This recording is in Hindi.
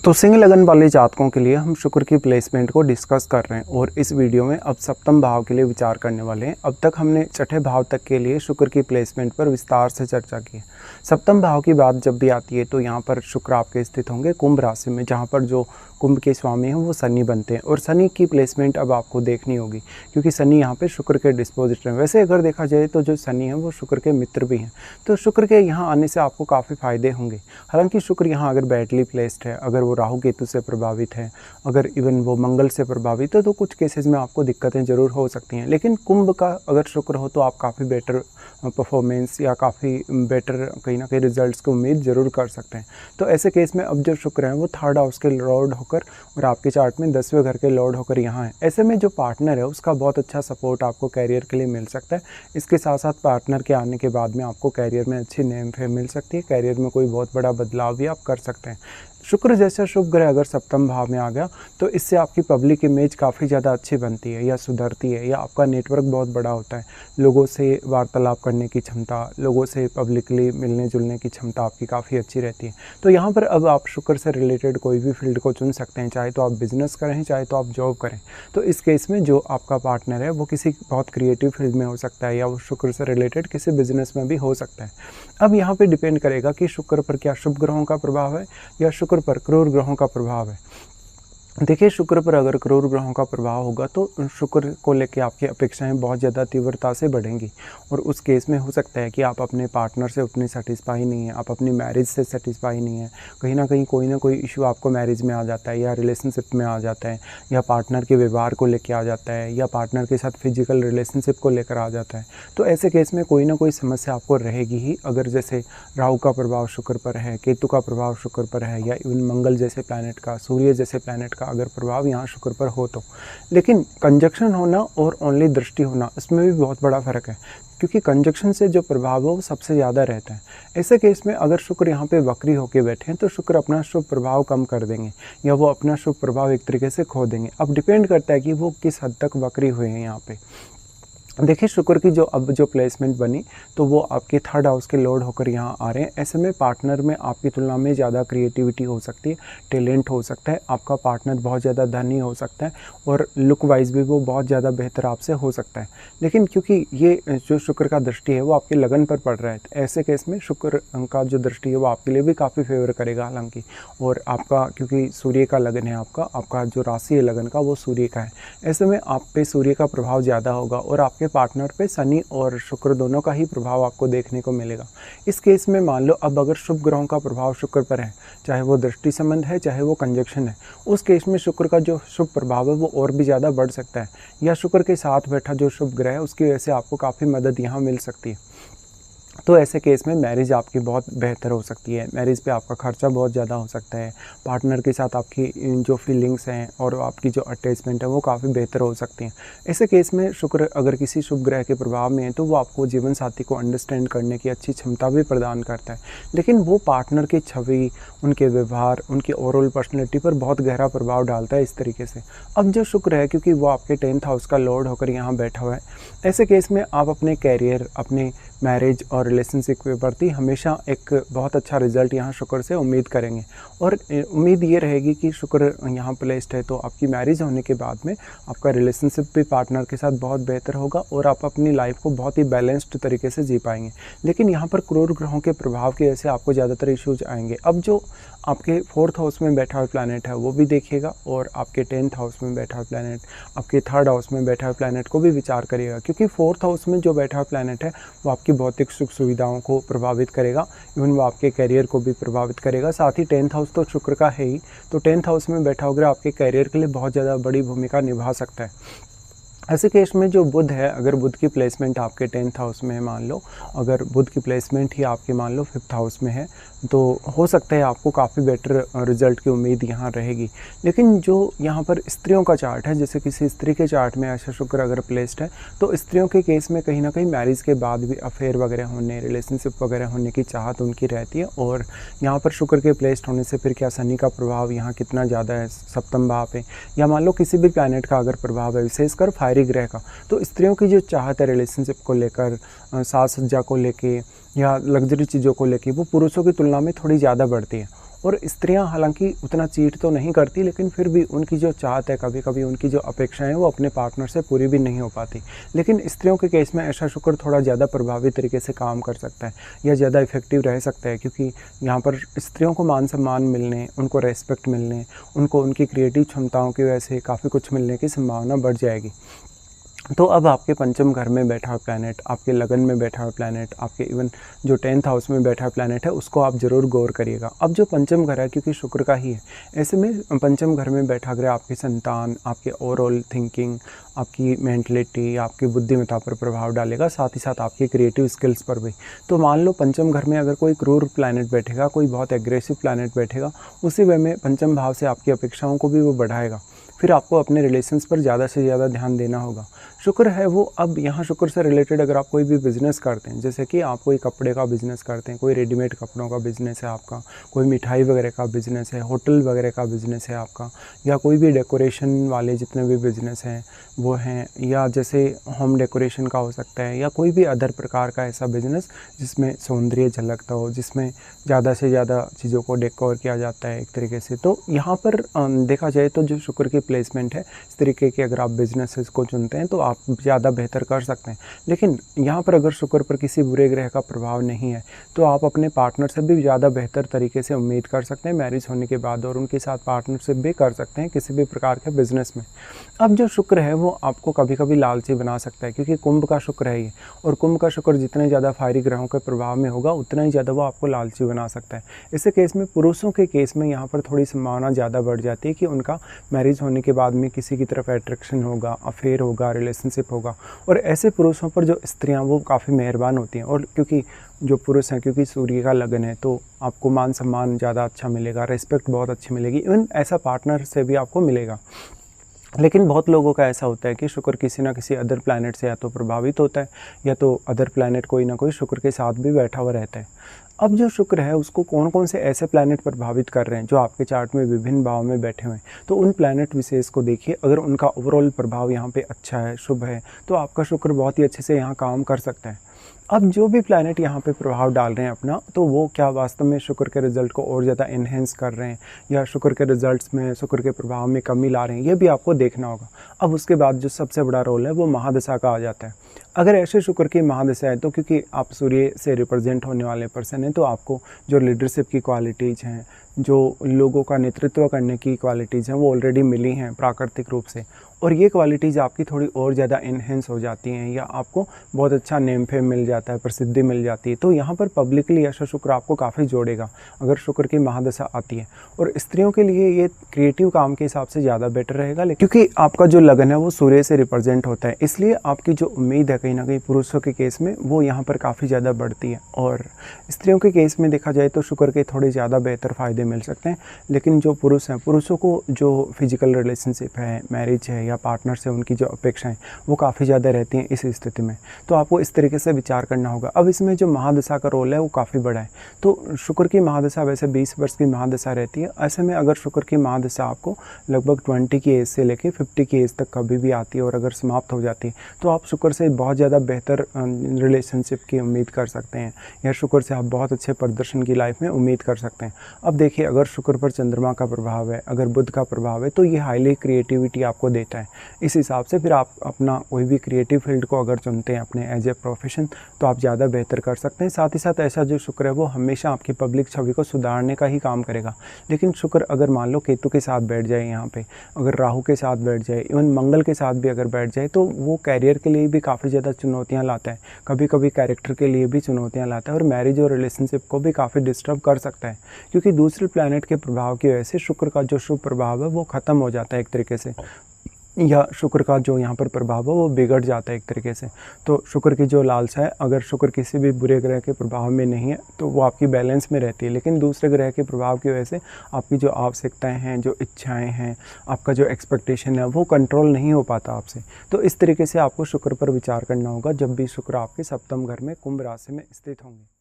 तो सिंह लगन वाले जातकों के लिए हम शुक्र की प्लेसमेंट को डिस्कस कर रहे हैं और इस वीडियो में अब सप्तम भाव के लिए विचार करने वाले हैं। अब तक हमने छठे भाव तक के लिए शुक्र की प्लेसमेंट पर विस्तार से चर्चा की है। सप्तम भाव की बात जब भी आती है तो यहाँ पर शुक्र आपके स्थित होंगे कुंभ राशि में, जहाँ पर जो कुंभ के स्वामी हैं वो शनि बनते हैं और शनि की प्लेसमेंट अब आपको देखनी होगी क्योंकि शनि यहाँ पे शुक्र के डिस्पोजिटर हैं। वैसे अगर देखा जाए तो जो शनि है वो शुक्र के मित्र भी हैं, तो शुक्र के यहाँ आने से आपको काफ़ी फायदे होंगे। हालांकि शुक्र यहाँ अगर बैडली प्लेस्ड है, अगर वो राहु केतु से प्रभावित है, अगर इवन वो मंगल से प्रभावित है तो कुछ केसेस में आपको दिक्कतें ज़रूर हो सकती हैं। लेकिन कुंभ का अगर शुक्र हो तो आप काफ़ी बेटर परफॉर्मेंस या काफ़ी बेटर कहीं ना कहीं रिजल्ट्स की उम्मीद ज़रूर कर सकते हैं। तो ऐसे केस में अब जो शुक्र हैं वो थर्ड हाउस के लॉर्ड होकर और आपके चार्ट में 10वें घर के लॉर्ड होकर यहाँ है। ऐसे में जो पार्टनर है उसका बहुत अच्छा सपोर्ट आपको कैरियर के लिए मिल सकता है। इसके साथ साथ पार्टनर के आने के बाद में आपको कैरियर में अच्छी नेम फेम मिल सकती है, कैरियर में कोई बहुत बड़ा बदलाव भी आप कर सकते हैं। शुक्र जैसा शुभ ग्रह अगर सप्तम भाव में आ गया तो इससे आपकी पब्लिक इमेज काफ़ी ज़्यादा अच्छी बनती है या सुधरती है, या आपका नेटवर्क बहुत बड़ा होता है। लोगों से वार्तालाप करने की क्षमता, लोगों से पब्लिकली मिलने जुलने की क्षमता आपकी काफ़ी अच्छी रहती है। तो यहाँ पर अब आप शुक्र से रिलेटेड कोई भी फील्ड को चुन सकते हैं, चाहे तो आप बिजनेस करें चाहे तो आप जॉब करें। तो इस केस में जो आपका पार्टनर है वो किसी बहुत क्रिएटिव फील्ड में हो सकता है या वो शुक्र से रिलेटेड किसी बिजनेस में भी हो सकता है। अब यहाँ पे डिपेंड करेगा कि शुक्र पर क्या शुभ ग्रहों का प्रभाव है या शुक्र पर क्रूर ग्रहों का प्रभाव है। देखिए, शुक्र पर अगर क्रूर ग्रहों का प्रभाव होगा तो शुक्र को लेकर आपकी अपेक्षाएं बहुत ज़्यादा तीव्रता से बढ़ेंगी और उस केस में हो सकता है कि आप अपने पार्टनर से उतनी सेटिस्फाई नहीं है, आप अपनी मैरिज से सेटिस्फाई नहीं है। कहीं ना कोई इशू आपको मैरिज में आ जाता है या रिलेशनशिप में आ जाता है या पार्टनर के व्यवहार को लेकर आ जाता है या पार्टनर के साथ फिजिकल रिलेशनशिप को लेकर आ जाता है। तो ऐसे केस में कोई ना कोई समस्या आपको रहेगी ही। अगर जैसे राहु का प्रभाव शुक्र पर है, केतु का प्रभाव शुक्र पर है या इवन मंगल जैसे प्लैनेट का, सूर्य जैसे प्लैनेट का अगर प्रभाव यहाँ शुक्र पर हो तो। लेकिन कंजक्शन होना और ओनली दृष्टि होना, इसमें भी बहुत बड़ा फर्क है क्योंकि कंजक्शन से जो प्रभाव है वो सबसे ज़्यादा रहता है। ऐसे केस में अगर शुक्र यहाँ पे वक्री होके बैठे हैं तो शुक्र अपना शुभ प्रभाव कम कर देंगे या वो अपना शुभ प्रभाव एक तरीके से खो देंगे। अब डिपेंड करता है कि वो किस हद तक वक्री हुए हैं यहाँ पे। देखिए, शुक्र की जो प्लेसमेंट बनी तो वो आपके थर्ड हाउस के लॉर्ड होकर यहाँ आ रहे हैं। ऐसे में पार्टनर में आपकी तुलना में ज़्यादा क्रिएटिविटी हो सकती है, टैलेंट हो सकता है, आपका पार्टनर बहुत ज़्यादा धनी हो सकता है और लुक वाइज भी वो बहुत ज़्यादा बेहतर आपसे हो सकता है। लेकिन क्योंकि ये जो शुक्र का दृष्टि है वो आपके लगन पर पड़ रहा है, ऐसे केस में शुक्र का जो दृष्टि है वो आपके लिए भी काफ़ी फेवर करेगा। हालांकि और आपका क्योंकि सूर्य का लगन है, आपका जो राशि है लगन का वो सूर्य का है, ऐसे में आप पे सूर्य का प्रभाव ज़्यादा होगा और आपके पार्टनर पे शनि और शुक्र दोनों का ही प्रभाव आपको देखने को मिलेगा। इस केस में मान लो अब अगर शुभ ग्रहों का प्रभाव शुक्र पर है, चाहे वो दृष्टि संबंध है चाहे वो कंजक्शन है, उस केस में शुक्र का जो शुभ प्रभाव है वो और भी ज़्यादा बढ़ सकता है या शुक्र के साथ बैठा जो शुभ ग्रह है उसकी वजह से आपको काफ़ी मदद यहाँ मिल सकती है। तो ऐसे केस में मैरिज आपकी बहुत बेहतर हो सकती है, मैरिज पे आपका खर्चा बहुत ज़्यादा हो सकता है, पार्टनर के साथ आपकी जो फीलिंग्स हैं और आपकी जो अटैचमेंट है वो काफ़ी बेहतर हो सकती हैं। ऐसे केस में शुक्र अगर किसी शुभ ग्रह के प्रभाव में है तो वो आपको जीवन साथी को अंडरस्टैंड करने की अच्छी क्षमता भी प्रदान करता है, लेकिन वो पार्टनर की छवि, उनके व्यवहार, उनकी ओवरऑल पर्सनैलिटी पर बहुत गहरा प्रभाव डालता है इस तरीके से। अब जो शुक्र है क्योंकि वो आपके 10th हाउस का लॉर्ड होकर यहाँ बैठा हुआ है, ऐसे केस में आप अपने कैरियर, अपने मैरिज और रिलेशनशिप के प्रति हमेशा एक बहुत अच्छा रिजल्ट यहाँ शुक्र से उम्मीद करेंगे और उम्मीद ये रहेगी कि शुक्र यहाँ प्लेस्ड है तो आपकी मैरिज होने के बाद में आपका रिलेशनशिप भी पार्टनर के साथ बहुत बेहतर होगा और आप अपनी लाइफ को बहुत ही बैलेंस्ड तरीके से जी पाएंगे। लेकिन यहाँ पर क्रूर ग्रहों के प्रभाव की वजह से आपको ज़्यादातर इश्यूज आएंगे। अब जो आपके 4th हाउस में बैठा हुआ प्लैनेट है वो भी देखिएगा और आपके 10th हाउस में बैठा हुआ प्लैनेट, आपके 3rd हाउस में बैठा हुआ प्लैनेट को भी विचार करिएगा क्योंकि 4th हाउस में जो बैठा हुआ प्लैनेट है वो आपकी भौतिक सुख सुविधाओं को प्रभावित करेगा, इवन वो आपके कैरियर को भी प्रभावित करेगा। साथ ही 10th हाउस तो शुक्र का है ही, तो 10th हाउस में बैठा हुआ आपके कैरियर के लिए बहुत ज़्यादा बड़ी भूमिका निभा सकता है। ऐसे केस में जो बुध है, अगर बुध की प्लेसमेंट आपके 10th हाउस में है, मान लो अगर बुध की प्लेसमेंट ही आपके मान लो 5th हाउस में है तो हो सकता है आपको काफ़ी बेटर रिजल्ट की उम्मीद यहाँ रहेगी। लेकिन जो यहाँ पर स्त्रियों का चार्ट है, जैसे किसी स्त्री के चार्ट में ऐसा शुक्र अगर प्लेस्ड है तो स्त्रियों के केस में कहीं ना कहीं मैरिज के बाद भी अफेयर वगैरह होने, रिलेशनशिप वगैरह होने की चाहत उनकी रहती है। और यहाँ पर शुक्र के प्लेस्ड होने से फिर क्या शनि का प्रभाव यहाँ कितना ज़्यादा है सप्तम भाव पे, या मान लो किसी भी प्लैनेट का अगर प्रभाव है विशेषकर फायरी ग्रह का, तो स्त्रियों की जो चाहत है रिलेशनशिप को लेकर, साज सज्जा को लेके या लग्जरी चीज़ों को लेके वो पुरुषों की तुलना में थोड़ी ज़्यादा बढ़ती है। और स्त्रियां हालांकि उतना चीट तो नहीं करती, लेकिन फिर भी उनकी जो चाहत है, कभी कभी उनकी जो अपेक्षाएं हैं वो अपने पार्टनर से पूरी भी नहीं हो पाती। लेकिन स्त्रियों के केस में ऐसा शुक्र थोड़ा ज़्यादा प्रभावी तरीके से काम कर सकता है या ज़्यादा इफेक्टिव रह सकता है, क्योंकि यहाँ पर स्त्रियों को मान सम्मान मिलने, उनको रेस्पेक्ट मिलने, उनको उनकी क्रिएटिव क्षमताओं की वजह से काफ़ी कुछ मिलने की संभावना बढ़ जाएगी। तो अब आपके पंचम घर में बैठा हुआ प्लैनेट, आपके लगन में बैठा हुआ प्लैनेट, आपके इवन जो 10th हाउस में बैठा हुआ प्लैनेट है, उसको आप ज़रूर गौर करिएगा। अब जो पंचम घर है, क्योंकि शुक्र का ही है, ऐसे में पंचम घर में बैठा ग्रह आपकी संतान, आपके ओवरऑल थिंकिंग, आपकी मेंटलिटी, आपकी बुद्धिमत्ता पर प्रभाव डालेगा, साथ ही साथ आपकी क्रिएटिव स्किल्स पर भी। तो मान लो पंचम घर में अगर कोई क्रूर प्लैनेट बैठेगा, कोई बहुत एग्रेसिव प्लैनेट बैठेगा, उसी वे में पंचम भाव से आपकी अपेक्षाओं को भी वो बढ़ाएगा। फिर आपको अपने रिलेशंस पर ज़्यादा से ज़्यादा ध्यान देना होगा। शुक्र है वो, अब यहाँ शुक्र से रिलेटेड अगर आप कोई भी बिज़नेस करते हैं, जैसे कि आप कोई कपड़े का बिज़नेस करते हैं, कोई रेडीमेड कपड़ों का बिज़नेस है आपका, कोई मिठाई वगैरह का बिज़नेस है, होटल वगैरह का बिज़नेस है आपका, या कोई भी डेकोरेशन वाले जितने भी बिज़नेस हैं वो हैं, या जैसे होम डेकोरेशन का हो सकता है, या कोई भी अदर प्रकार का ऐसा बिज़नेस जिसमें सौंदर्य झलकता हो, जिसमें ज़्यादा से ज़्यादा चीज़ों को डेकोर किया जाता है एक तरीके से। तो यहाँ पर देखा जाए तो जो शुक्र की प्लेसमेंट है, इस तरीके के अगर आप बिजनेसेस को चुनते हैं तो आप ज़्यादा बेहतर कर सकते हैं। लेकिन यहाँ पर अगर शुक्र पर किसी बुरे ग्रह का प्रभाव नहीं है तो आप अपने पार्टनर से भी ज़्यादा बेहतर तरीके से उम्मीद कर सकते हैं मैरिज होने के बाद, और उनके साथ पार्टनरशिप भी कर सकते हैं किसी भी प्रकार के बिजनेस में। अब जो शुक्र है वो आपको कभी कभी लालची बना सकता है, क्योंकि कुंभ का शुक्र है ये, और कुंभ का शुक्र जितने ज़्यादा फायरी ग्रहों के प्रभाव में होगा उतना ही ज़्यादा वो आपको लालची बना सकता है। इस केस में, पुरुषों के केस में यहाँ पर थोड़ी संभावना ज़्यादा बढ़ जाती है कि उनका मैरिज होने के बाद में किसी की तरफ अट्रैक्शन होगा, अफेयर होगा, रिलेशनशिप होगा। और ऐसे पुरुषों पर जो स्त्रियां वो काफ़ी मेहरबान होती हैं, और क्योंकि जो पुरुष हैं, क्योंकि सूर्य का लगन है, तो आपको मान सम्मान ज़्यादा अच्छा मिलेगा, रिस्पेक्ट बहुत अच्छी मिलेगी, इवन ऐसा पार्टनर से भी आपको मिलेगा। लेकिन बहुत लोगों का ऐसा होता है कि शुक्र किसी ना किसी अदर प्लैनेट से या तो प्रभावित होता है, या तो अदर प्लैनेट कोई ना कोई शुक्र के साथ भी बैठा हुआ रहता है। अब जो शुक्र है उसको कौन कौन से ऐसे प्लैनेट प्रभावित कर रहे हैं जो आपके चार्ट में विभिन्न भाव में बैठे हुए हैं, तो उन प्लैनेट विशेष को देखिए। अगर उनका ओवरऑल प्रभाव यहाँ पे अच्छा है, शुभ है, तो आपका शुक्र बहुत ही अच्छे से यहाँ काम कर सकता है। अब जो भी प्लैनेट यहाँ पे प्रभाव डाल रहे हैं अपना, तो वो क्या वास्तव में शुक्र के रिजल्ट को और ज़्यादा इन्हेंस कर रहे हैं, या शुक्र के रिजल्ट्स में शुक्र के प्रभाव में कमी ला रहे हैं, ये भी आपको देखना होगा। अब उसके बाद जो सबसे बड़ा रोल है वो महादशा का आ जाता है। अगर ऐसे शुक्र की महादशा है, तो क्योंकि आप सूर्य से रिप्रेजेंट होने वाले पर्सन हैं, तो आपको जो लीडरशिप की क्वालिटीज़ हैं, जो लोगों का नेतृत्व करने की क्वालिटीज़ हैं, वो ऑलरेडी मिली हैं प्राकृतिक रूप से, और ये क्वालिटीज़ आपकी थोड़ी और ज़्यादा इन्हेंस हो जाती हैं, या आपको बहुत अच्छा नेम फेम मिल जाता है, प्रसिद्धि मिल जाती है। तो यहाँ पर पब्लिकली ऐसा शुक्र आपको काफ़ी जोड़ेगा अगर शुक्र की महादशा आती है। और स्त्रियों के लिए ये क्रिएटिव काम के हिसाब से ज़्यादा बेटर रहेगा, लेकिन क्योंकि आपका जो लगन है वो सूर्य से रिप्रेजेंट होता है, इसलिए आपकी जो उम्मीद है कहीं ना कहीं पुरुषों के केस में वो यहाँ पर काफ़ी ज़्यादा बढ़ती है। और स्त्रियों के केस में देखा जाए तो शुक्र के थोड़े ज़्यादा बेहतर फ़ायदे मिल सकते हैं। लेकिन जो पुरुष हैं, पुरुषों को जो फिजिकल रिलेशनशिप है, मैरिज है, या पार्टनर से उनकी जो अपेक्षाएं वो काफ़ी ज़्यादा रहती हैं इस स्थिति में। तो आपको इस तरीके से विचार करना होगा। अब इसमें जो महादशा का रोल है वो काफ़ी बड़ा है। तो शुक्र की महादशा वैसे 20 वर्ष की महादशा रहती है। ऐसे में अगर शुक्र की महादशा आपको लगभग 20 की एज से लेकर 50 की एज तक कभी भी आती है, और अगर समाप्त हो जाती है, तो आप शुक्र से बहुत ज़्यादा बेहतर रिलेशनशिप की उम्मीद कर सकते हैं, या शुक्र से आप बहुत अच्छे प्रदर्शन की लाइफ में उम्मीद कर सकते हैं। अब देखिए, अगर शुक्र पर चंद्रमा का प्रभाव है, अगर बुध का प्रभाव है, तो ये हाईली क्रिएटिविटी आपको देता है। इस हिसाब से फिर आप अपना कोई भी क्रिएटिव फील्ड को अगर चुनते हैं अपने एज ए प्रोफेशन, तो आप ज़्यादा बेहतर कर सकते हैं। साथ ही साथ ऐसा जो शुक्र है वो हमेशा आपकी पब्लिक छवि को सुधारने का ही काम करेगा। लेकिन शुक्र अगर मान लो केतु के साथ बैठ जाए यहाँ पे, अगर राहु के साथ बैठ जाए, इवन मंगल के साथ भी अगर बैठ जाए, तो वो कैरियर के लिए भी काफ़ी ज़्यादा चुनौतियाँ लाता है, कभी कभी कैरेक्टर के लिए भी चुनौतियाँ लाता है, और मैरिज और रिलेशनशिप को भी काफ़ी डिस्टर्ब कर सकता है, क्योंकि दूसरे प्लैनेट के प्रभाव की वजह से शुक्र का जो शुभ प्रभाव है वो ख़त्म हो जाता है एक तरीके से, या शुक्र का जो यहाँ पर प्रभाव है वो बिगड़ जाता है एक तरीके से। तो शुक्र की जो लालसा है, अगर शुक्र किसी भी बुरे ग्रह के प्रभाव में नहीं है तो वो आपकी बैलेंस में रहती है, लेकिन दूसरे ग्रह के प्रभाव की वजह से आपकी जो आवश्यकताएं हैं, जो इच्छाएं हैं, आपका जो एक्सपेक्टेशन है वो कंट्रोल नहीं हो पाता आपसे। तो इस तरीके से आपको शुक्र पर विचार करना होगा जब भी शुक्र आपके सप्तम घर में कुंभ राशि में स्थित होंगे।